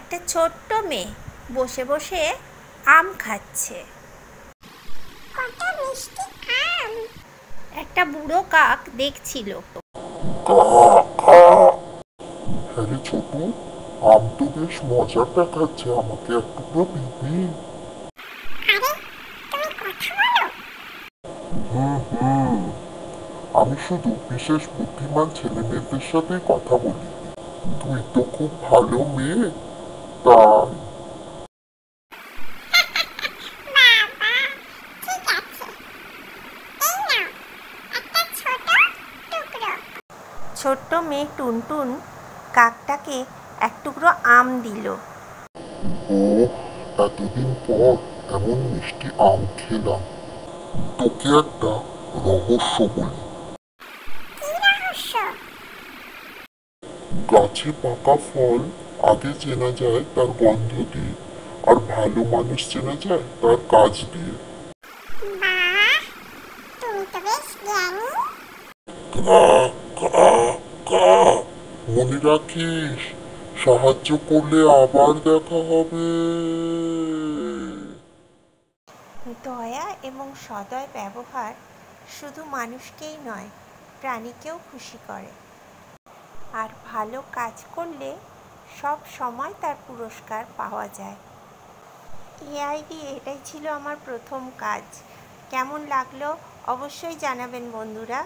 একটা ছোট্ট মেয়ে বসে বসে আম খাচ্ছে। কত মিষ্টি আম! একটা বুড়ো কাক দেখছিল। হ্যাঁ রে ছোটু, আম তো বেশ মজার দেখাচ্ছে, আমাকে এক টুকরো দিবি? আরে, তুমি কথা বলো? হুম, আমি শুধু বিশেষ বুদ্ধিমান ছেলেমেয়েদের সাথেই কথা বলি। তুই তো খুব ভালো মেয়ে, তাই। বাবা, ঠিক আছে, এই নাও একটা ছোট টুকরো। ছোট্ট মেয়ে টুনটুন কাকটাকে এক টুকরো আম দিল। ও, এতদিন পর এমন মিষ্টি আম খেলাম। তোকে একটা রহস্য বলি। কি রহস্য? গাছে পাকা ফল আগে চেনা যায় তার গন্ধ দিয়ে, আর ভালো মানুষ চেনা যায় তার কাজ দিয়ে। বাহ, তুমি তো বেশ জ্ঞানী। কা, কা, কা। মনে রাখিস, সাহায্য করলে আবার দেখা হবে। দয়া এবং সদয় ব্যবহার শুধু মানুষকেই নয়, প্রাণীকেও খুশি করে। আর ভালো কাজ করলে সব সময় তার পুরস্কার পাওয়া যায়। এআই দিয়ে এটাই ছিল আমার প্রথম কাজ। কেমন লাগলো অবশ্যই জানাবেন বন্ধুরা।